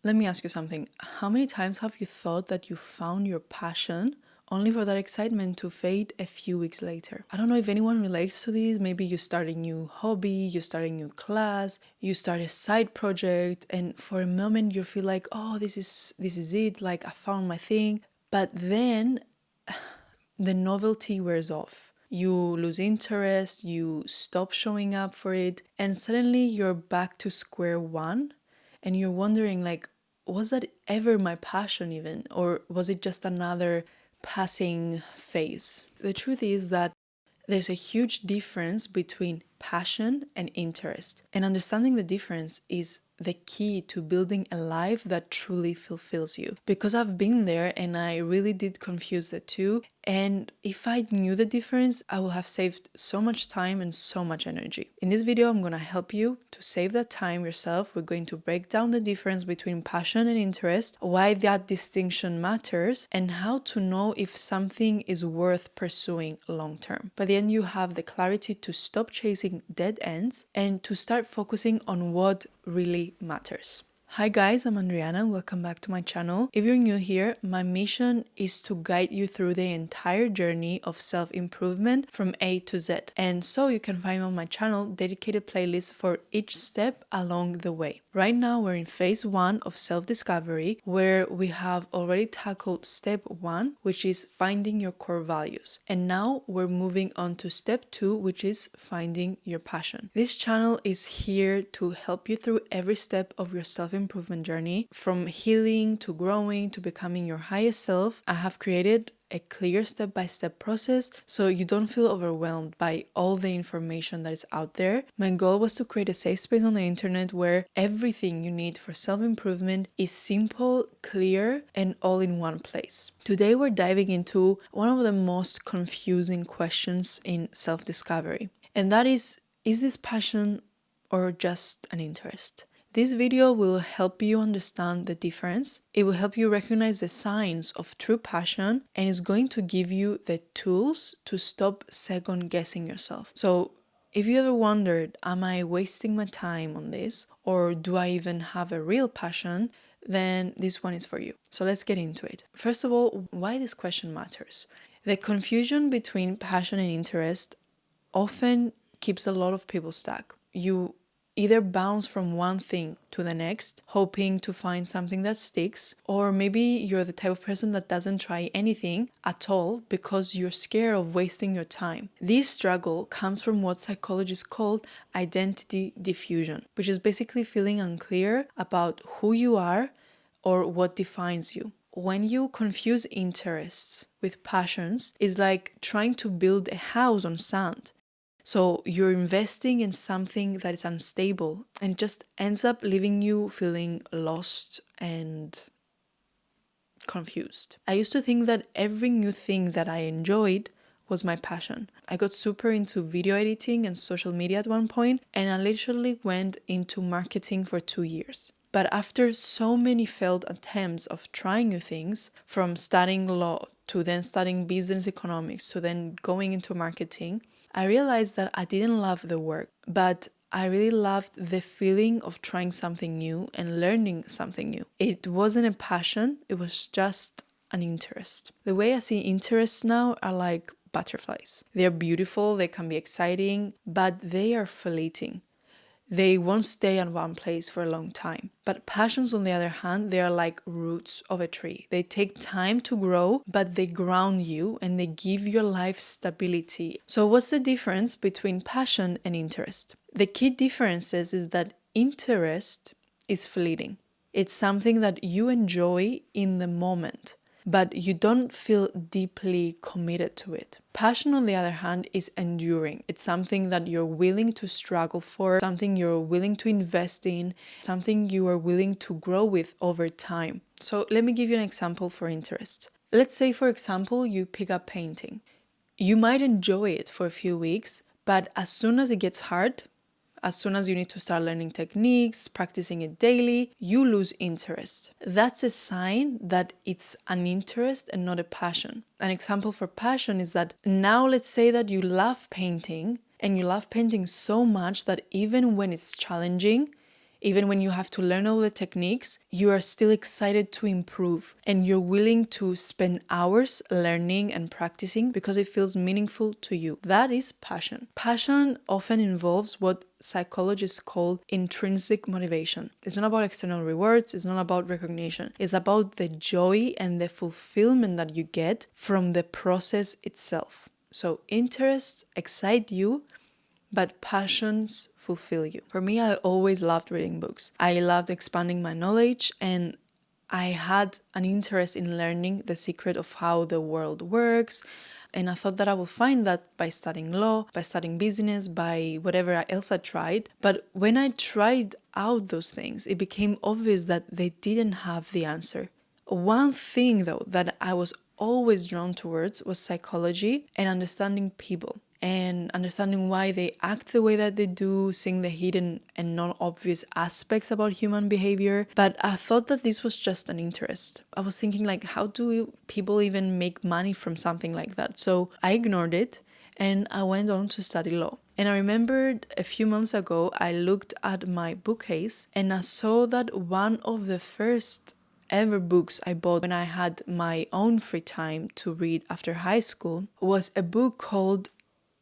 Let me ask you something. How many times have you thought that you found your passion only for that excitement to fade a few weeks later? I don't know if anyone relates to this. Maybe you start a new hobby, you start a new class, you start a side project, and for a moment you feel like, oh, this is it, like I found my thing. But then the novelty wears off. You lose interest, you stop showing up for it, and suddenly you're back to square one and you're wondering, like, was that ever my passion even? Or was it just another passing phase? The truth is that there's a huge difference between passion and interest. And understanding the difference is the key to building a life that truly fulfills you. Because I've been there and I really did confuse the two. And if I knew the difference, I would have saved so much time and so much energy. In this video, I'm going to help you to save that time yourself. We're going to break down the difference between passion and interest, why that distinction matters, and how to know if something is worth pursuing long term. By the end, you have the clarity to stop chasing dead ends and to start focusing on what really matters. Hi guys, I'm Andriana and welcome back to my channel. If you're new here, my mission is to guide you through the entire journey of self-improvement from A to Z. And so you can find on my channel dedicated playlists for each step along the way. Right now we're in phase 1 of self-discovery, where we have already tackled step 1, which is finding your core values. And now we're moving on to step 2, which is finding your passion. This channel is here to help you through every step of your self-improvement journey, from healing to growing to becoming your highest self. I have created a clear step-by-step process so you don't feel overwhelmed by all the information that is out there. My goal was to create a safe space on the internet where everything you need for self-improvement is simple, clear, and all in one place. Today we're diving into one of the most confusing questions in self-discovery, and that is this passion or just an interest? This video will help you understand the difference. It will help you recognize the signs of true passion and is going to give you the tools to stop second guessing yourself. So if you ever wondered, am I wasting my time on this, or do I even have a real passion, then this one is for you. So let's get into it. First of all, why this question matters. The confusion between passion and interest often keeps a lot of people stuck. You either bounce from one thing to the next, hoping to find something that sticks, or maybe you're the type of person that doesn't try anything at all because you're scared of wasting your time. This struggle comes from what psychologists call identity diffusion, which is basically feeling unclear about who you are or what defines you. When you confuse interests with passions, it's like trying to build a house on sand. So you're investing in something that is unstable and it just ends up leaving you feeling lost and confused. I used to think that every new thing that I enjoyed was my passion. I got super into video editing and social media at one point, and I literally went into marketing for 2 years. But after so many failed attempts of trying new things, from studying law to then studying business economics to then going into marketing, I realized that I didn't love the work, but I really loved the feeling of trying something new and learning something new. It wasn't a passion, it was just an interest. The way I see interests now are like butterflies. They're beautiful, they can be exciting, but they are fleeting. They won't stay in one place for a long time. But passions, on the other hand, they are like roots of a tree. They take time to grow, but they ground you and they give your life stability. So what's the difference between passion and interest? The key differences is that interest is fleeting. It's something that you enjoy in the moment, but you don't feel deeply committed to it. Passion, on the other hand, is enduring. It's something that you're willing to struggle for, something you're willing to invest in, something you are willing to grow with over time. So let me give you an example for interest. Let's say, for example, you pick up painting. You might enjoy it for a few weeks, but as soon as it gets hard, as soon as you need to start learning techniques, practicing it daily, you lose interest. That's a sign that it's an interest and not a passion. An example for passion is that now let's say that you love painting, and you love painting so much that even when it's challenging, Even when you have to learn all the techniques, you are still excited to improve and you're willing to spend hours learning and practicing because it feels meaningful to you. That is passion. Passion often involves what psychologists call intrinsic motivation. It's not about external rewards, it's not about recognition. It's about the joy and the fulfillment that you get from the process itself. So interests excite you, but passions fulfill you. For me, I always loved reading books. I loved expanding my knowledge, and I had an interest in learning the secret of how the world works. And I thought that I would find that by studying law, by studying business, by whatever else I tried. But when I tried out those things, it became obvious that they didn't have the answer. One thing, though, that I was always drawn towards was psychology and understanding people and understanding why they act the way that they do, seeing the hidden and non-obvious aspects about human behavior. But I thought that this was just an interest. I was thinking, like, how do people even make money from something like that? So I ignored it and I went on to study law. And I remembered a few months ago, I looked at my bookcase and I saw that one of the first ever books I bought when I had my own free time to read after high school was a book called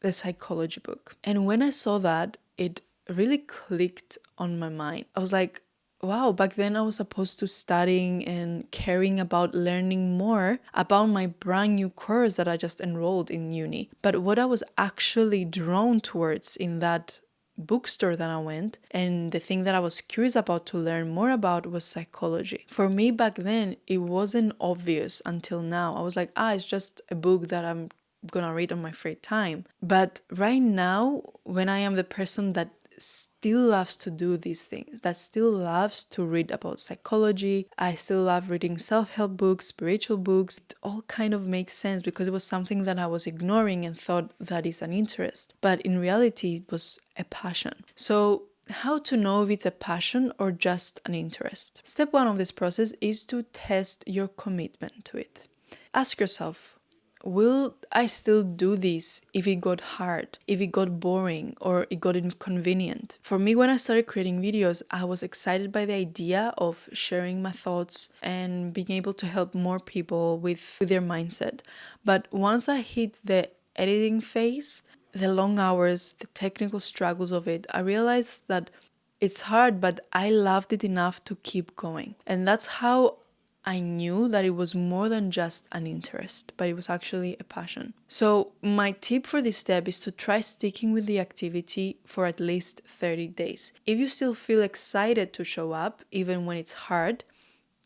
The Psychology Book. And when I saw that, it really clicked on my mind. I was like, wow, back then I was supposed to studying and caring about learning more about my brand new course that I just enrolled in uni. But what I was actually drawn towards in that bookstore that I went, and the thing that I was curious about to learn more about was psychology. For me back then, it wasn't obvious until now. I was like, it's just a book that I'm gonna read on my free time. But right now, when I am the person that still loves to do these things, that still loves to read about psychology, I still love reading self-help books, spiritual books, it all kind of makes sense because it was something that I was ignoring and thought that is an interest. But in reality, it was a passion. So how to know if it's a passion or just an interest? Step one of this process is to test your commitment to it. Ask yourself, will I still do this if it got hard, if it got boring, or it got inconvenient? For me, when I started creating videos, I was excited by the idea of sharing my thoughts and being able to help more people with their mindset. But once I hit the editing phase, the long hours, the technical struggles of it, I realized that it's hard, but I loved it enough to keep going. And that's how I knew that it was more than just an interest, but it was actually a passion. So my tip for this step is to try sticking with the activity for at least 30 days. If you still feel excited to show up, even when it's hard,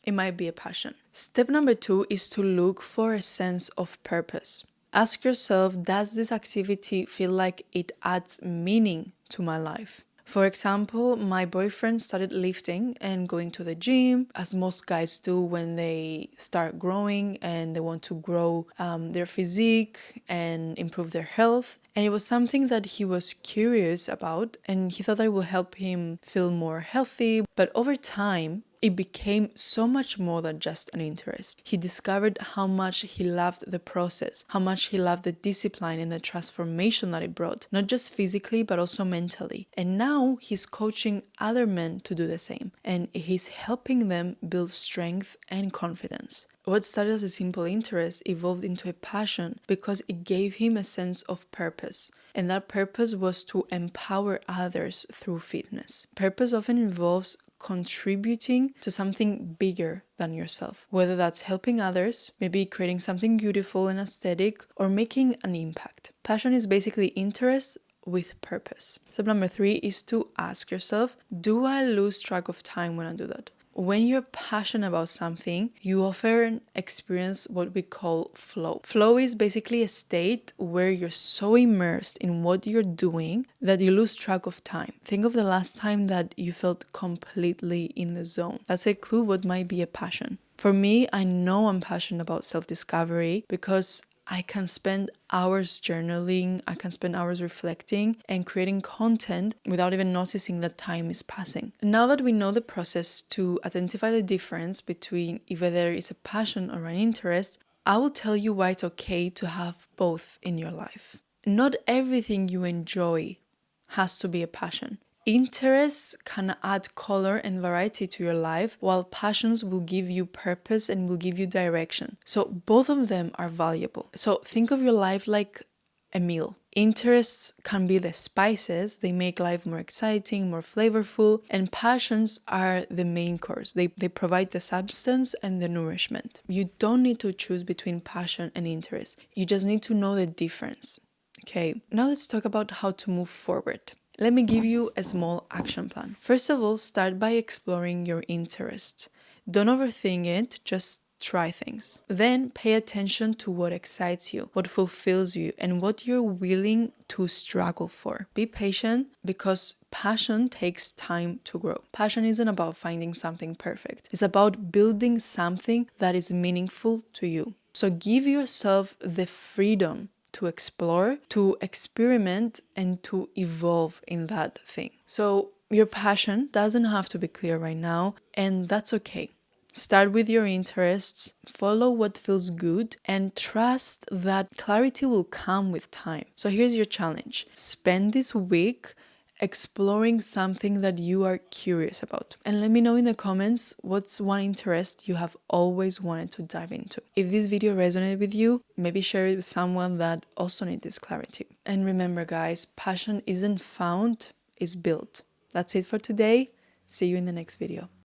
it might be a passion. Step number 2 is to look for a sense of purpose. Ask yourself, does this activity feel like it adds meaning to my life? For example, my boyfriend started lifting and going to the gym, as most guys do when they start growing and they want to grow their physique and improve their health. And it was something that he was curious about, and he thought that it would help him feel more healthy. But over time, it became so much more than just an interest. He discovered how much he loved the process, how much he loved the discipline and the transformation that it brought, not just physically, but also mentally. And now he's coaching other men to do the same, and he's helping them build strength and confidence. What started as a simple interest evolved into a passion because it gave him a sense of purpose. And that purpose was to empower others through fitness. Purpose often involves contributing to something bigger than yourself, whether that's helping others, maybe creating something beautiful and aesthetic, or making an impact. Passion is basically interest with purpose. Step number 3 is to ask yourself, do I lose track of time when I do that? When you're passionate about something, you often experience what we call flow. Flow is basically a state where you're so immersed in what you're doing that you lose track of time. Think of the last time that you felt completely in the zone. That's a clue what might be a passion. For me, I know I'm passionate about self-discovery because I can spend hours journaling, I can spend hours reflecting and creating content without even noticing that time is passing. Now that we know the process to identify the difference between if there is a passion or an interest, I will tell you why it's okay to have both in your life. Not everything you enjoy has to be a passion. Interests can add color and variety to your life, while passions will give you purpose and will give you direction. So both of them are valuable. So think of your life like a meal. Interests can be the spices, they make life more exciting, more flavorful, and passions are the main course. They provide the substance and the nourishment. You don't need to choose between passion and interest. You just need to know the difference. Okay, now let's talk about how to move forward. Let me give you a small action plan. First of all, start by exploring your interests. Don't overthink it, just try things. Then pay attention to what excites you, what fulfills you, and what you're willing to struggle for. Be patient because passion takes time to grow. Passion isn't about finding something perfect. It's about building something that is meaningful to you. So give yourself the freedom to explore, to experiment, and to evolve in that thing. So your passion doesn't have to be clear right now, and that's okay. Start with your interests, follow what feels good, and trust that clarity will come with time. So here's your challenge. Spend this week exploring something that you are curious about. And let me know in the comments what's one interest you have always wanted to dive into. If this video resonated with you, maybe share it with someone that also needs this clarity. And remember guys, passion isn't found, it's built. That's it for today. See you in the next video.